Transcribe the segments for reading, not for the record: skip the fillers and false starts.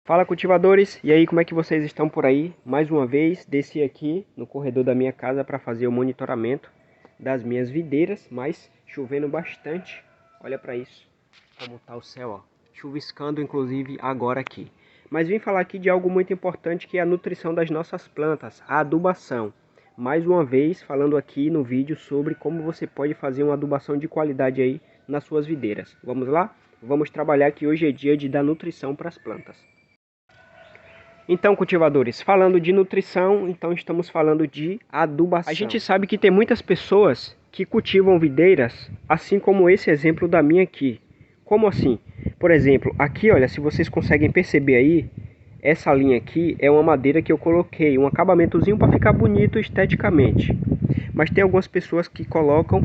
Fala, cultivadores, e aí, como é que vocês estão por aí? Mais uma vez, desci aqui no corredor da minha casa para fazer o monitoramento das minhas videiras, mas chovendo bastante. Olha para isso, como tá o céu, ó, chuviscando inclusive agora aqui. Mas vim falar aqui de algo muito importante, que é a nutrição das nossas plantas, a adubação. Mais uma vez, falando aqui no vídeo sobre como você pode fazer uma adubação de qualidade aí nas suas videiras. Vamos lá? Vamos trabalhar que hoje é dia de dar nutrição para as plantas. Então, cultivadores, falando de nutrição, então estamos falando de adubação. A gente sabe que tem muitas pessoas que cultivam videiras, assim como esse exemplo da minha aqui. Como assim? Por exemplo, aqui, olha, se vocês conseguem perceber aí, essa linha aqui é uma madeira que eu coloquei, um acabamentozinho para ficar bonito esteticamente. Mas tem algumas pessoas que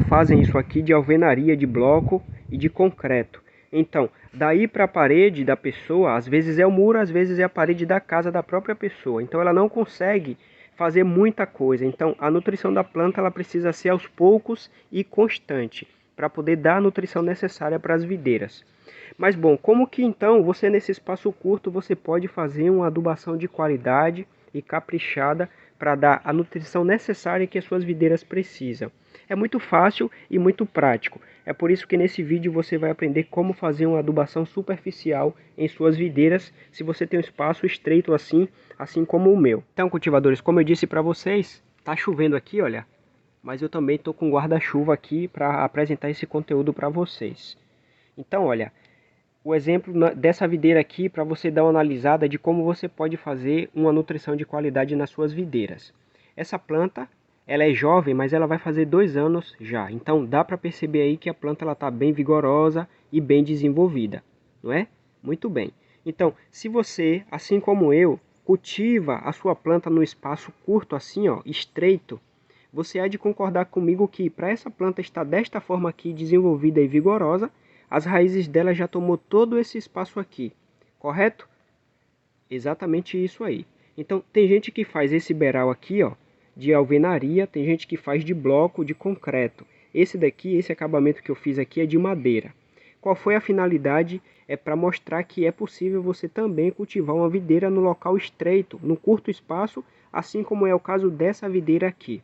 fazem isso aqui de alvenaria de bloco e de concreto. Então, daí para a parede da pessoa, às vezes é o muro, às vezes é a parede da casa da própria pessoa. Então ela não consegue fazer muita coisa. Então a nutrição da planta ela precisa ser aos poucos e constante para poder dar a nutrição necessária para as videiras. Mas bom, como que então você nesse espaço curto você pode fazer uma adubação de qualidade e caprichada para dar a nutrição necessária que as suas videiras precisam? É muito fácil e muito prático. É por isso que nesse vídeo você vai aprender como fazer uma adubação superficial em suas videiras, se você tem um espaço estreito assim como o meu. Então, cultivadores, como eu disse para vocês, tá chovendo aqui, olha, mas eu também tô com guarda-chuva aqui para apresentar esse conteúdo para vocês. Então, olha, o exemplo dessa videira aqui para você dar uma analisada de como você pode fazer uma nutrição de qualidade nas suas videiras. Essa planta, ela é jovem, mas ela vai fazer 2 anos já. Então dá para perceber aí que a planta está bem vigorosa e bem desenvolvida, não é? Muito bem. Então, se você, assim como eu, cultiva a sua planta no espaço curto assim, ó, estreito, você há de concordar comigo que para essa planta estar desta forma aqui, desenvolvida e vigorosa, as raízes dela já tomou todo esse espaço aqui, correto? Exatamente isso aí. Então, tem gente que faz esse beiral aqui, ó, de alvenaria, tem gente que faz de bloco, de concreto. Esse daqui, esse acabamento que eu fiz aqui é de madeira. Qual foi a finalidade? É para mostrar que é possível você também cultivar uma videira no local estreito, no curto espaço, assim como é o caso dessa videira aqui.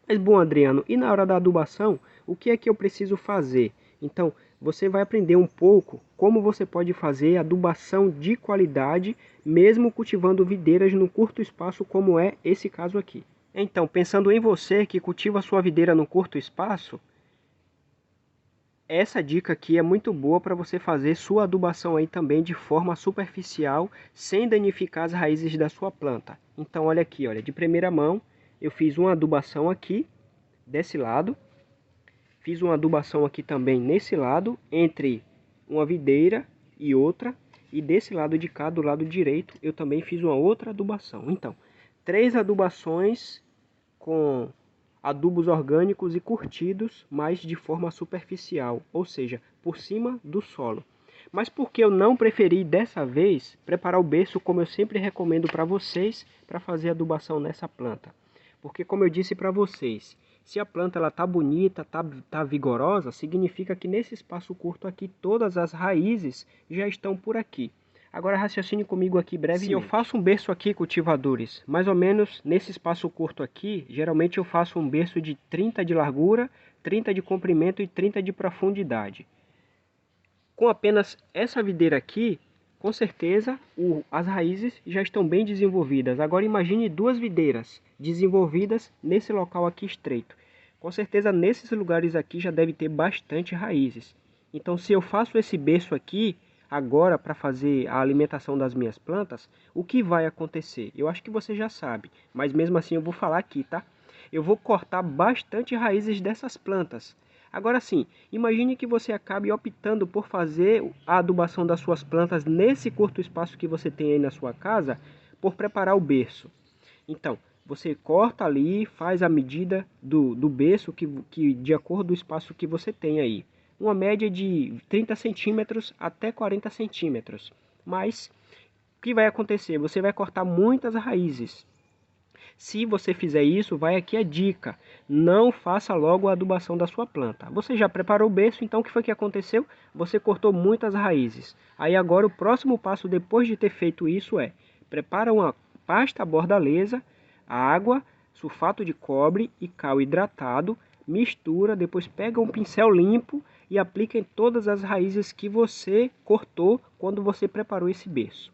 Mas bom, Adriano, e na hora da adubação, o que é que eu preciso fazer? Então, você vai aprender um pouco como você pode fazer adubação de qualidade, mesmo cultivando videiras no curto espaço, como é esse caso aqui. Então, pensando em você que cultiva a sua videira no curto espaço, essa dica aqui é muito boa para você fazer sua adubação aí também de forma superficial, sem danificar as raízes da sua planta. Então, olha aqui, olha, de primeira mão, eu fiz uma adubação aqui, desse lado. Fiz uma adubação aqui também nesse lado, entre uma videira e outra. E desse lado de cá, do lado direito, eu também fiz uma outra adubação. Então, 3 adubações com adubos orgânicos e curtidos, mas de forma superficial, ou seja, por cima do solo. Mas por que eu não preferi dessa vez preparar o berço como eu sempre recomendo para vocês para fazer adubação nessa planta? Porque como eu disse para vocês, se a planta ela tá bonita, tá vigorosa, significa que nesse espaço curto aqui todas as raízes já estão por aqui. Agora raciocine comigo aqui brevemente. Se eu faço um berço aqui, cultivadores, mais ou menos nesse espaço curto aqui, geralmente eu faço um berço de 30 de largura, 30 de comprimento e 30 de profundidade. Com apenas essa videira aqui, com certeza as raízes já estão bem desenvolvidas. Agora imagine 2 videiras desenvolvidas nesse local aqui estreito. Com certeza nesses lugares aqui já deve ter bastante raízes. Então se eu faço esse berço aqui, agora para fazer a alimentação das minhas plantas, o que vai acontecer? Eu acho que você já sabe, mas mesmo assim eu vou falar aqui, tá? Eu vou cortar bastante raízes dessas plantas. Agora sim, imagine que você acabe optando por fazer a adubação das suas plantas nesse curto espaço que você tem aí na sua casa, por preparar o berço. Então, você corta ali, faz a medida do berço que de acordo com o espaço que você tem aí. Uma média de 30 centímetros até 40 centímetros. Mas, o que vai acontecer? Você vai cortar muitas raízes. Se você fizer isso, vai aqui a dica: não faça logo a adubação da sua planta. Você já preparou o berço, então o que foi que aconteceu? Você cortou muitas raízes. Aí agora o próximo passo depois de ter feito isso é: prepara uma pasta bordaleza, água, sulfato de cobre e cal hidratado, mistura, depois pega um pincel limpo e aplica em todas as raízes que você cortou quando você preparou esse berço.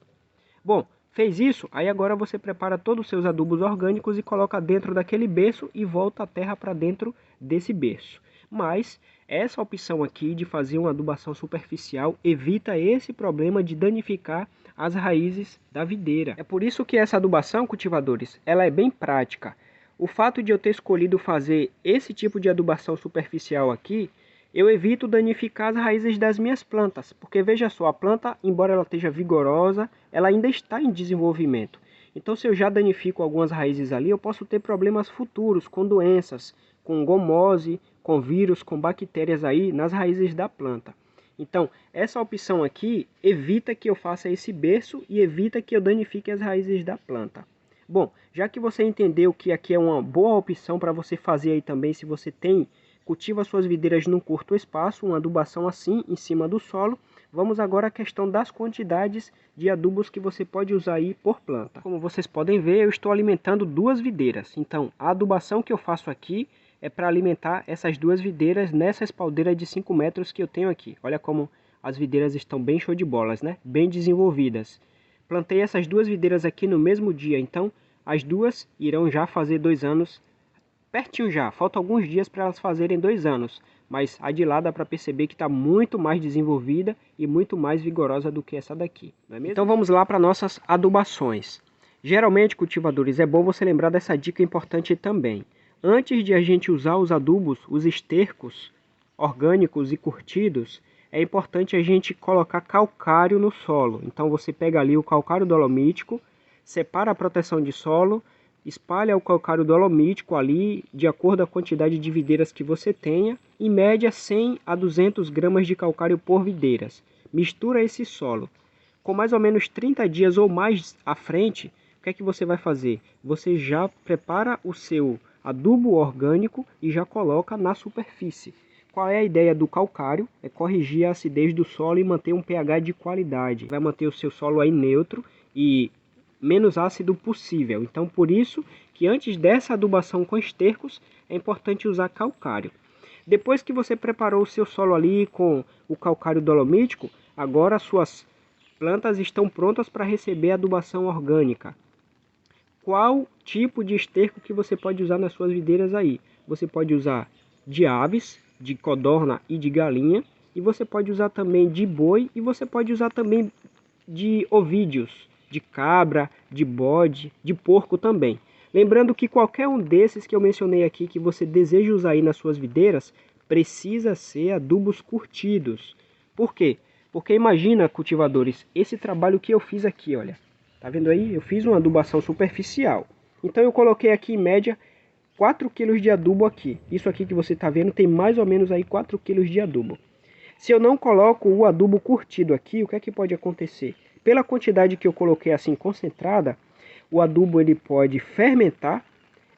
Bom, fez isso, aí agora você prepara todos os seus adubos orgânicos e coloca dentro daquele berço e volta a terra para dentro desse berço. Mas essa opção aqui de fazer uma adubação superficial evita esse problema de danificar as raízes da videira. É por isso que essa adubação, cultivadores, ela é bem prática. O fato de eu ter escolhido fazer esse tipo de adubação superficial aqui, eu evito danificar as raízes das minhas plantas, porque veja só, a planta, embora ela esteja vigorosa, ela ainda está em desenvolvimento. Então, se eu já danifico algumas raízes ali, eu posso ter problemas futuros com doenças, com gomose, com vírus, com bactérias aí nas raízes da planta. Então, essa opção aqui evita que eu faça esse berço e evita que eu danifique as raízes da planta. Bom, já que você entendeu que aqui é uma boa opção para você fazer aí também, se você cultiva suas videiras num curto espaço, uma adubação assim em cima do solo. Vamos agora à questão das quantidades de adubos que você pode usar aí por planta. Como vocês podem ver, eu estou alimentando duas videiras. Então, a adubação que eu faço aqui é para alimentar essas duas videiras nessa espaldeira de 5 metros que eu tenho aqui. Olha como as videiras estão bem show de bolas, né? Bem desenvolvidas. Plantei essas duas videiras aqui no mesmo dia, então as duas irão já fazer 2 anos pertinho já. Faltam alguns dias para elas fazerem 2 anos, mas a de lá dá para perceber que está muito mais desenvolvida e muito mais vigorosa do que essa daqui, não é mesmo? Então vamos lá para nossas adubações. Geralmente, cultivadores, é bom você lembrar dessa dica importante também. Antes de a gente usar os adubos, os estercos orgânicos e curtidos, é importante a gente colocar calcário no solo. Então você pega ali o calcário dolomítico, separa a proteção de solo, espalha o calcário dolomítico ali, de acordo com a quantidade de videiras que você tenha, em média 100 a 200 gramas de calcário por videiras. Mistura esse solo. Com mais ou menos 30 dias ou mais à frente, o que é que você vai fazer? Você já prepara o seu adubo orgânico e já coloca na superfície. Qual é a ideia do calcário? É corrigir a acidez do solo e manter um pH de qualidade. Vai manter o seu solo aí neutro e menos ácido possível. Então, por isso que antes dessa adubação com estercos, é importante usar calcário. Depois que você preparou o seu solo ali com o calcário dolomítico, agora as suas plantas estão prontas para receber a adubação orgânica. Qual tipo de esterco que você pode usar nas suas videiras aí? Você pode usar de aves, de codorna e de galinha, e você pode usar também de boi, e você pode usar também de ovídeos, de cabra, de bode, de porco também. Lembrando que qualquer um desses que eu mencionei aqui que você deseja usar aí nas suas videiras, precisa ser adubos curtidos. Por quê? Porque imagina, cultivadores, esse trabalho que eu fiz aqui, olha. Tá vendo aí? Eu fiz uma adubação superficial. Então eu coloquei aqui em média 4 kg de adubo aqui. Isso aqui que você está vendo tem mais ou menos aí 4 kg de adubo. Se eu não coloco o adubo curtido aqui, o que é que pode acontecer? Pela quantidade que eu coloquei assim concentrada, o adubo ele pode fermentar,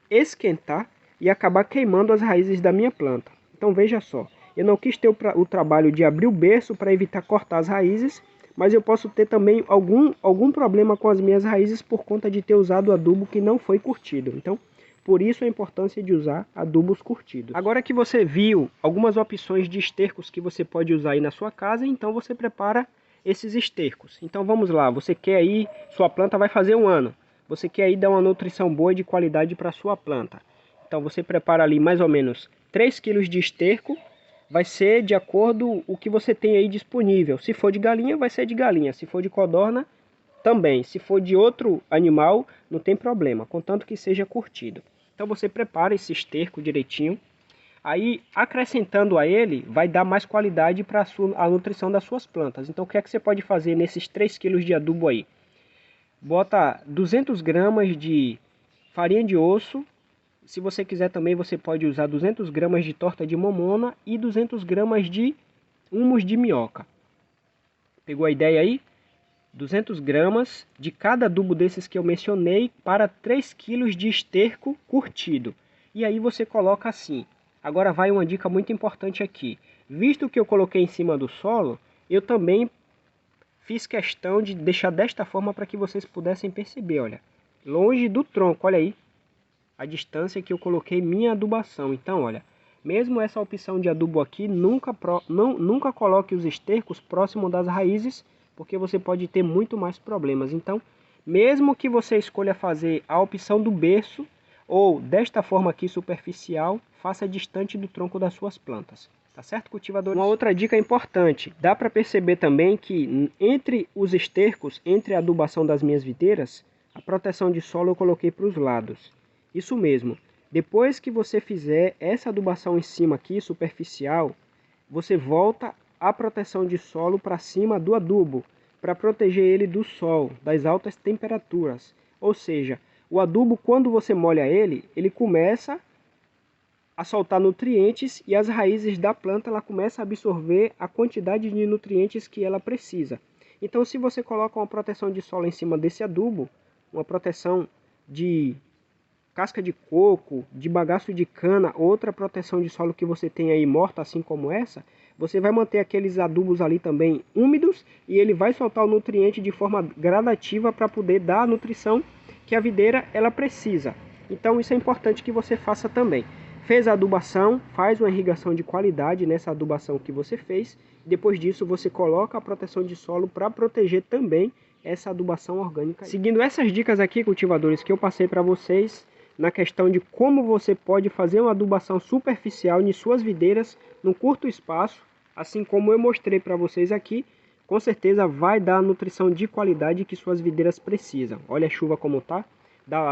esquentar e acabar queimando as raízes da minha planta. Então veja só, eu não quis ter o trabalho de abrir o berço para evitar cortar as raízes, mas eu posso ter também algum problema com as minhas raízes por conta de ter usado adubo que não foi curtido. Então, por isso a importância de usar adubos curtidos. Agora que você viu algumas opções de estercos que você pode usar aí na sua casa, então você prepara esses estercos. Então vamos lá, você quer aí, sua planta vai fazer 1 ano. Você quer aí dar uma nutrição boa e de qualidade para sua planta. Então você prepara ali mais ou menos 3 kg de esterco. Vai ser de acordo com o que você tem aí disponível. Se for de galinha, vai ser de galinha. Se for de codorna, também. Se for de outro animal, não tem problema, contanto que seja curtido. Então você prepara esse esterco direitinho. Aí, acrescentando a ele, vai dar mais qualidade para a nutrição das suas plantas. Então o que é que você pode fazer nesses 3 kg de adubo aí? Bota 200 gramas de farinha de osso. Se você quiser também, você pode usar 200 gramas de torta de momona e 200 gramas de humus de minhoca. Pegou a ideia aí? 200 gramas de cada adubo desses que eu mencionei para 3 kg de esterco curtido. E aí você coloca assim. Agora vai uma dica muito importante aqui. Visto que eu coloquei em cima do solo, eu também fiz questão de deixar desta forma para que vocês pudessem perceber, olha. Longe do tronco, olha aí a distância que eu coloquei minha adubação. Então, olha, mesmo essa opção de adubo aqui, nunca coloque os estercos próximo das raízes, porque você pode ter muito mais problemas. Então, mesmo que você escolha fazer a opção do berço, ou desta forma aqui superficial, faça distante do tronco das suas plantas. Tá certo, cultivadores? Uma outra dica importante, dá para perceber também que entre os estercos, entre a adubação das minhas videiras, a proteção de solo eu coloquei para os lados. Isso mesmo, depois que você fizer essa adubação em cima aqui, superficial, você volta a proteção de solo para cima do adubo, para proteger ele do sol, das altas temperaturas. Ou seja, o adubo, quando você molha ele, ele começa a soltar nutrientes e as raízes da planta ela começa a absorver a quantidade de nutrientes que ela precisa. Então, se você coloca uma proteção de solo em cima desse adubo, uma proteção de casca de coco, de bagaço de cana, outra proteção de solo que você tem aí morta, assim como essa, você vai manter aqueles adubos ali também úmidos e ele vai soltar o nutriente de forma gradativa para poder dar a nutrição que a videira ela precisa. Então isso é importante que você faça também. Fez a adubação, faz uma irrigação de qualidade nessa adubação que você fez. Depois disso você coloca a proteção de solo para proteger também essa adubação orgânica. Seguindo essas dicas aqui, cultivadores, que eu passei para vocês, na questão de como você pode fazer uma adubação superficial em suas videiras num curto espaço, assim como eu mostrei para vocês aqui, com certeza vai dar a nutrição de qualidade que suas videiras precisam. Olha a chuva como tá,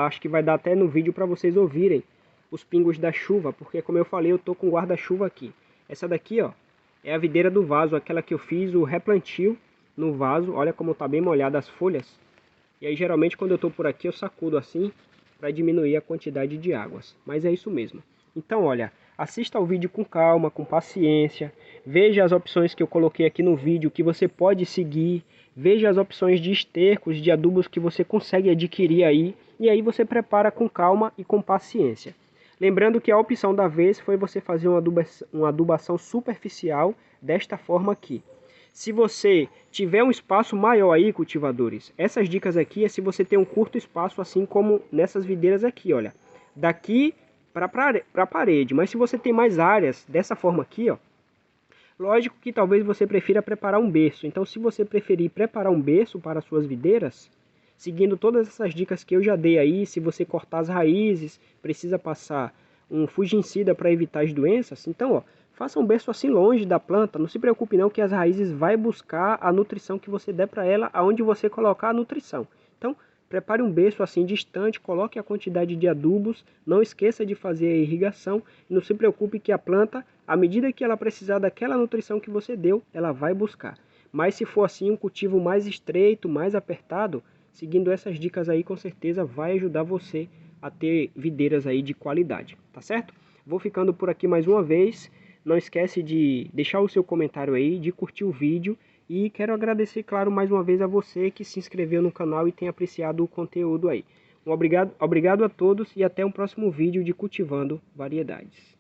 acho que vai dar até no vídeo para vocês ouvirem os pingos da chuva, porque como eu falei, eu tô com guarda-chuva aqui. Essa daqui, ó, é a videira do vaso, aquela que eu fiz o replantio no vaso. Olha como tá bem molhada as folhas. E aí geralmente quando eu tô por aqui eu sacudo assim, para diminuir a quantidade de águas. Mas é isso mesmo. Então, olha, assista ao vídeo com calma, com paciência. Veja as opções que eu coloquei aqui no vídeo que você pode seguir. Veja as opções de estercos, de adubos que você consegue adquirir aí. E aí você prepara com calma e com paciência. Lembrando que a opção da vez foi você fazer uma adubação superficial desta forma aqui. Se você tiver um espaço maior aí, cultivadores, essas dicas aqui é se você tem um curto espaço, assim como nessas videiras aqui, olha. Daqui para a parede. Mas se você tem mais áreas dessa forma aqui, ó, lógico que talvez você prefira preparar um berço. Então, se você preferir preparar um berço para suas videiras, seguindo todas essas dicas que eu já dei aí, se você cortar as raízes, precisa passar um fungicida para evitar as doenças, então, ó, faça um berço assim longe da planta, não se preocupe não que as raízes vai buscar a nutrição que você der para ela aonde você colocar a nutrição. Então, prepare um berço assim distante, coloque a quantidade de adubos, não esqueça de fazer a irrigação e não se preocupe que a planta, à medida que ela precisar daquela nutrição que você deu, ela vai buscar. Mas se for assim um cultivo mais estreito, mais apertado, seguindo essas dicas aí com certeza vai ajudar você a ter videiras aí de qualidade, tá certo? Vou ficando por aqui mais uma vez. Não esquece de deixar o seu comentário aí, de curtir o vídeo. E quero agradecer, claro, mais uma vez a você que se inscreveu no canal e tem apreciado o conteúdo aí. Obrigado a todos e até um próximo vídeo de Cultivando Variedades.